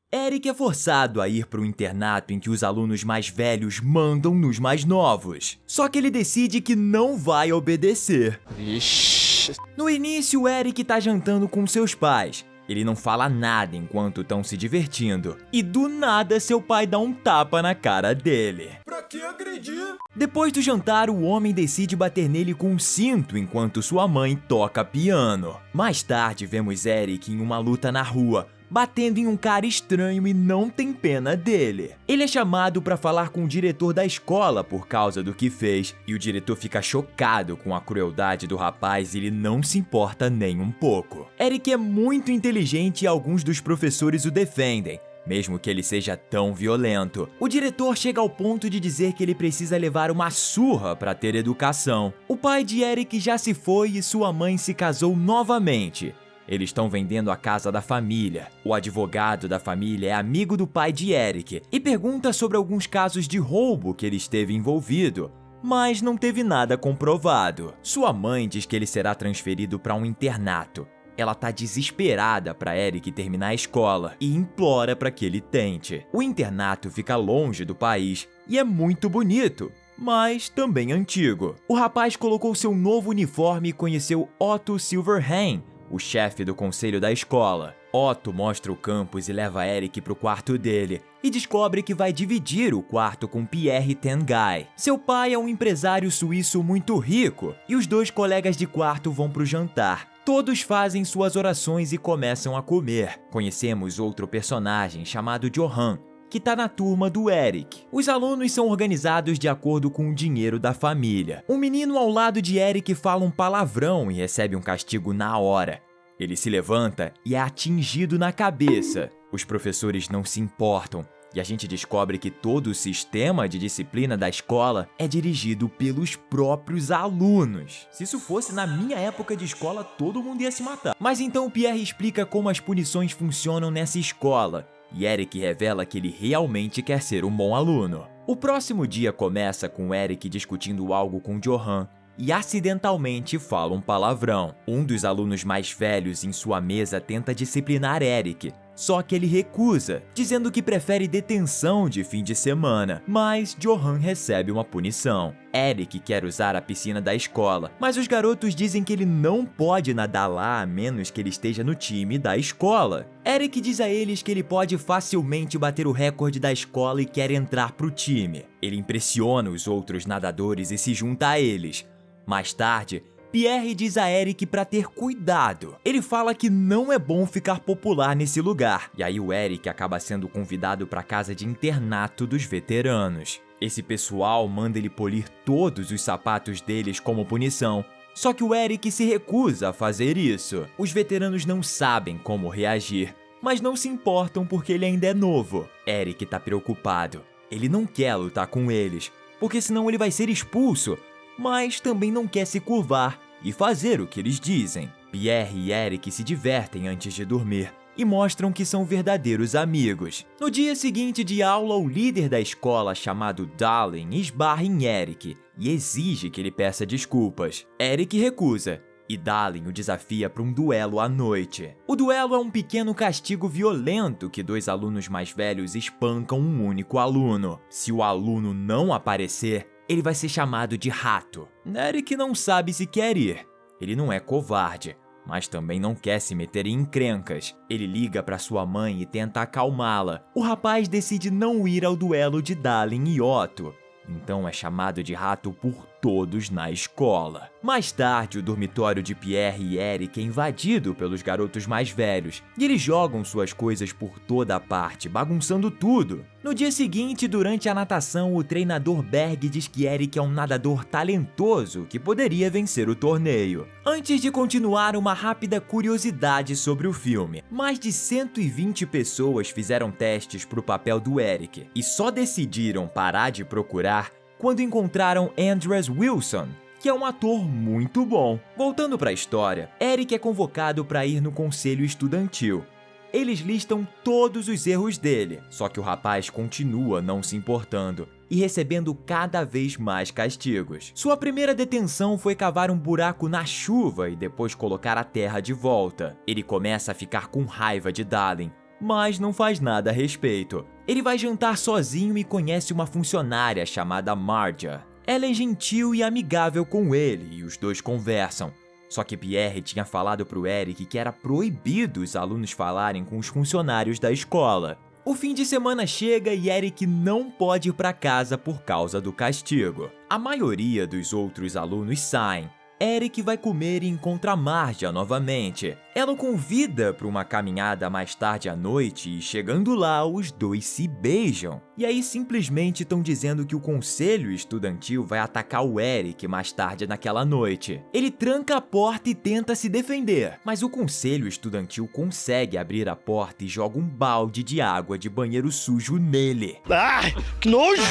Eric é forçado a ir para o internato em que os alunos mais velhos mandam nos mais novos. Só que ele decide que não vai obedecer. Vixe. No início, Eric tá jantando com seus pais. Ele não fala nada enquanto estão se divertindo. E do nada, seu pai dá um tapa na cara dele. Pra que agredir? Depois do jantar, o homem decide bater nele com um cinto enquanto sua mãe toca piano. Mais tarde, vemos Eric em uma luta na rua, batendo em um cara estranho e não tem pena dele. Ele é chamado para falar com o diretor da escola por causa do que fez, e o diretor fica chocado com a crueldade do rapaz e ele não se importa nem um pouco. Eric é muito inteligente e alguns dos professores o defendem, mesmo que ele seja tão violento. O diretor chega ao ponto de dizer que ele precisa levar uma surra para ter educação. O pai de Eric já se foi e sua mãe se casou novamente. Eles estão vendendo a casa da família. O advogado da família é amigo do pai de Eric e pergunta sobre alguns casos de roubo que ele esteve envolvido, mas não teve nada comprovado. Sua mãe diz que ele será transferido para um internato. Ela tá desesperada para Eric terminar a escola e implora para que ele tente. O internato fica longe do país e é muito bonito, mas também antigo. O rapaz colocou seu novo uniforme e conheceu Otto Silverhand, o chefe do conselho da escola. Otto mostra o campus e leva Eric para o quarto dele e descobre que vai dividir o quarto com Pierre Tengai. Seu pai é um empresário suíço muito rico e os dois colegas de quarto vão para o jantar. Todos fazem suas orações e começam a comer. Conhecemos outro personagem chamado Johan, que tá na turma do Eric. Os alunos são organizados de acordo com o dinheiro da família. Um menino ao lado de Eric fala um palavrão e recebe um castigo na hora. Ele se levanta e é atingido na cabeça. Os professores não se importam e a gente descobre que todo o sistema de disciplina da escola é dirigido pelos próprios alunos. Se isso fosse na minha época de escola, todo mundo ia se matar. Mas então o Pierre explica como as punições funcionam nessa escola. E Eric revela que ele realmente quer ser um bom aluno. O próximo dia começa com Eric discutindo algo com Johan e acidentalmente fala um palavrão. Um dos alunos mais velhos em sua mesa tenta disciplinar Eric, só que ele recusa, dizendo que prefere detenção de fim de semana, mas Johan recebe uma punição. Eric quer usar a piscina da escola, mas os garotos dizem que ele não pode nadar lá a menos que ele esteja no time da escola. Eric diz a eles que ele pode facilmente bater o recorde da escola e quer entrar pro time. Ele impressiona os outros nadadores e se junta a eles. Mais tarde, Pierre diz a Eric para ter cuidado. Ele fala que não é bom ficar popular nesse lugar. E aí o Eric acaba sendo convidado para a casa de internato dos veteranos. Esse pessoal manda ele polir todos os sapatos deles como punição. Só que o Eric se recusa a fazer isso. Os veteranos não sabem como reagir, mas não se importam porque ele ainda é novo. Eric tá preocupado. Ele não quer lutar com eles, porque senão ele vai ser expulso, mas também não quer se curvar e fazer o que eles dizem. Pierre e Eric se divertem antes de dormir e mostram que são verdadeiros amigos. No dia seguinte de aula, o líder da escola, chamado Darling, esbarra em Eric e exige que ele peça desculpas. Eric recusa e Darling o desafia para um duelo à noite. O duelo é um pequeno castigo violento que dois alunos mais velhos espancam um único aluno. Se o aluno não aparecer, ele vai ser chamado de rato. Eric não sabe se quer ir. Ele não é covarde, mas também não quer se meter em encrencas. Ele liga para sua mãe e tenta acalmá-la. O rapaz decide não ir ao duelo de Darling e Otto, então é chamado de rato por todos na escola. Mais tarde, o dormitório de Pierre e Eric é invadido pelos garotos mais velhos e eles jogam suas coisas por toda a parte, bagunçando tudo. No dia seguinte, durante a natação, o treinador Berg diz que Eric é um nadador talentoso que poderia vencer o torneio. Antes de continuar, uma rápida curiosidade sobre o filme. Mais de 120 pessoas fizeram testes para o papel do Eric e só decidiram parar de procurar quando encontraram Andreas Wilson, que é um ator muito bom. Voltando para a história, Eric é convocado para ir no conselho estudantil. Eles listam todos os erros dele, só que o rapaz continua não se importando e recebendo cada vez mais castigos. Sua primeira detenção foi cavar um buraco na chuva e depois colocar a terra de volta. Ele começa a ficar com raiva de Darling mas não faz nada a respeito. Ele vai jantar sozinho e conhece uma funcionária chamada Marja. Ela é gentil e amigável com ele e os dois conversam. Só que Pierre tinha falado pro Eric que era proibido os alunos falarem com os funcionários da escola. O fim de semana chega e Eric não pode ir para casa por causa do castigo. A maioria dos outros alunos saem. Eric vai comer e encontra Marja novamente. Ela o convida para uma caminhada mais tarde à noite e, chegando lá, os dois se beijam. E aí simplesmente estão dizendo que o conselho estudantil vai atacar o Eric mais tarde naquela noite. Ele tranca a porta e tenta se defender, mas o conselho estudantil consegue abrir a porta e joga um balde de água de banheiro sujo nele. Ah, que nojo!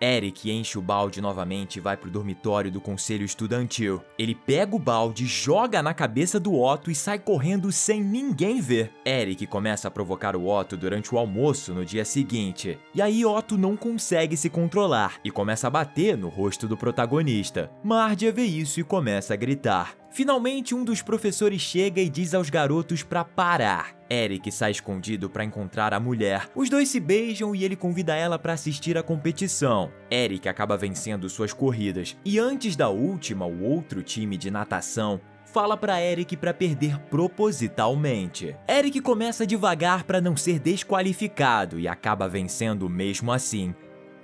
Eric enche o balde novamente e vai pro dormitório do conselho estudantil. Ele pega o balde, joga na cabeça do Otto e sai correndo sem ninguém ver. Eric começa a provocar o Otto durante o almoço no dia seguinte. E aí Otto não consegue se controlar e começa a bater no rosto do protagonista. Marja vê isso e começa a gritar. Finalmente, um dos professores chega e diz aos garotos para parar. Eric sai escondido para encontrar a mulher. Os dois se beijam e ele convida ela para assistir à competição. Eric acaba vencendo suas corridas. E antes da última, o outro time de natação fala para Eric para perder propositalmente. Eric começa devagar para não ser desqualificado e acaba vencendo mesmo assim.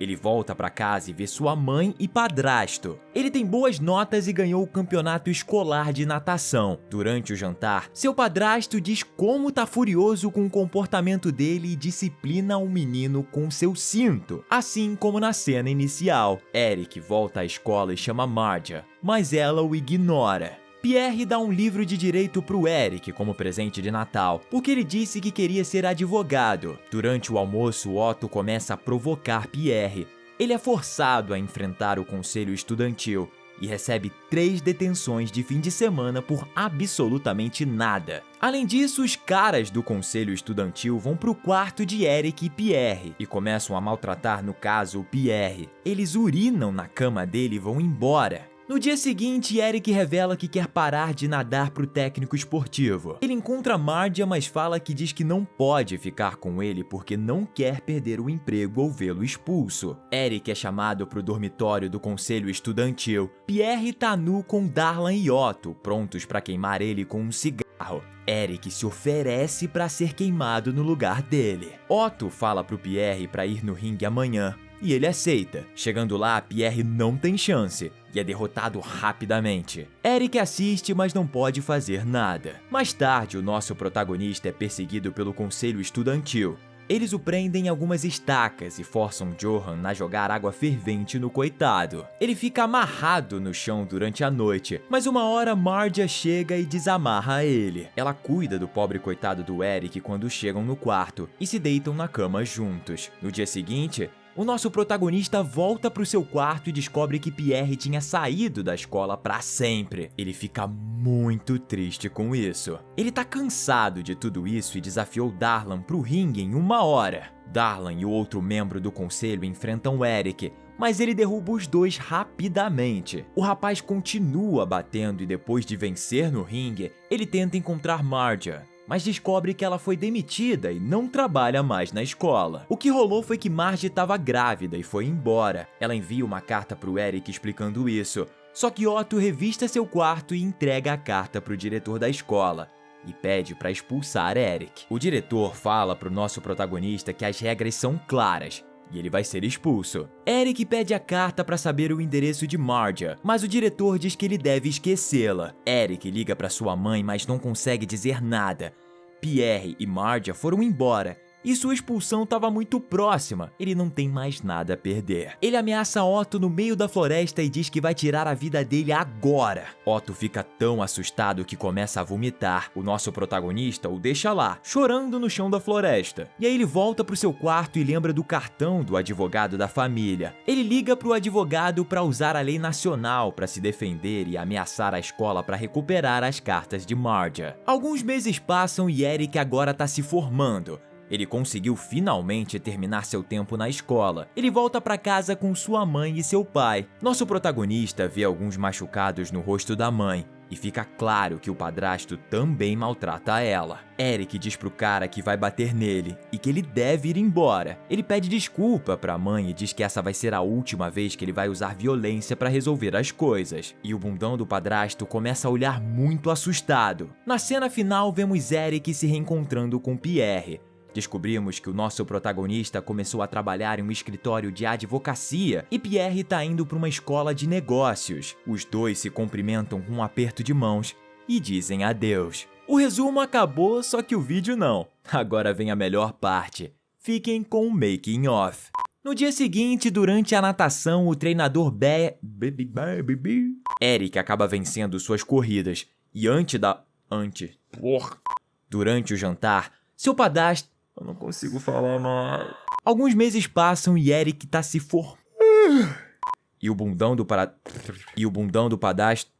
Ele volta para casa e vê sua mãe e padrasto. Ele tem boas notas e ganhou o campeonato escolar de natação. Durante o jantar, seu padrasto diz como tá furioso com o comportamento dele e disciplina o menino com seu cinto, assim como na cena inicial. Eric volta à escola e chama Marja, mas ela o ignora. Pierre dá um livro de direito pro Eric como presente de Natal, porque ele disse que queria ser advogado. Durante o almoço, Otto começa a provocar Pierre. Ele é forçado a enfrentar o conselho estudantil e recebe 3 detenções de fim de semana por absolutamente nada. Além disso, os caras do conselho estudantil vão pro quarto de Eric e Pierre e começam a maltratar, no caso, o Pierre. Eles urinam na cama dele e vão embora. No dia seguinte, Eric revela que quer parar de nadar pro técnico esportivo. Ele encontra Marja, mas fala que diz que não pode ficar com ele porque não quer perder o emprego ou vê-lo expulso. Eric é chamado pro dormitório do conselho estudantil. Pierre tá nu com Darlan e Otto, prontos para queimar ele com um cigarro. Eric se oferece para ser queimado no lugar dele. Otto fala pro Pierre para ir no ringue amanhã. E ele aceita. Chegando lá, Pierre não tem chance e é derrotado rapidamente. Eric assiste, mas não pode fazer nada. Mais tarde, o nosso protagonista é perseguido pelo conselho estudantil. Eles o prendem em algumas estacas e forçam Johan a jogar água fervente no coitado. Ele fica amarrado no chão durante a noite, mas uma hora Marja chega e desamarra ele. Ela cuida do pobre coitado do Eric quando chegam no quarto e se deitam na cama juntos. No dia seguinte, o nosso protagonista volta pro seu quarto e descobre que Pierre tinha saído da escola pra sempre. Ele fica muito triste com isso. Ele tá cansado de tudo isso e desafiou Darlan pro ringue em 1 hora. Darlan e o outro membro do conselho enfrentam Eric, mas ele derruba os dois rapidamente. O rapaz continua batendo e depois de vencer no ringue, ele tenta encontrar Marja, mas descobre que ela foi demitida e não trabalha mais na escola. O que rolou foi que Marge estava grávida e foi embora. Ela envia uma carta pro Eric explicando isso, só que Otto revista seu quarto e entrega a carta pro diretor da escola e pede para expulsar Eric. O diretor fala pro nosso protagonista que as regras são claras e ele vai ser expulso. Eric pede a carta para saber o endereço de Marja, mas o diretor diz que ele deve esquecê-la. Eric liga para sua mãe, mas não consegue dizer nada. Pierre e Marja foram embora e sua expulsão estava muito próxima. Ele não tem mais nada a perder. Ele ameaça Otto no meio da floresta e diz que vai tirar a vida dele agora. Otto fica tão assustado que começa a vomitar. O nosso protagonista o deixa lá, chorando no chão da floresta. E aí ele volta pro seu quarto e lembra do cartão do advogado da família. Ele liga pro advogado para usar a lei nacional para se defender e ameaçar a escola para recuperar as cartas de Marja. Alguns meses passam e Eric agora tá se formando. Ele conseguiu finalmente terminar seu tempo na escola. Ele volta para casa com sua mãe e seu pai. Nosso protagonista vê alguns machucados no rosto da mãe e fica claro que o padrasto também maltrata ela. Eric diz pro cara que vai bater nele e que ele deve ir embora. Ele pede desculpa pra mãe e diz que essa vai ser a última vez que ele vai usar violência pra resolver as coisas. E o bundão do padrasto começa a olhar muito assustado. Na cena final, vemos Eric se reencontrando com Pierre. Descobrimos que o nosso protagonista começou a trabalhar em um escritório de advocacia e Pierre tá indo para uma escola de negócios. Os dois se cumprimentam com um aperto de mãos e dizem adeus. O resumo acabou, só que o vídeo não. Agora vem a melhor parte. Fiquem com o making of. No dia seguinte, durante a natação, o treinador Eric acaba vencendo suas corridas. E durante o jantar, seu padrasto... Eu não consigo falar mais. Alguns meses passam e Eric tá se formando. E o bundão do padrasto...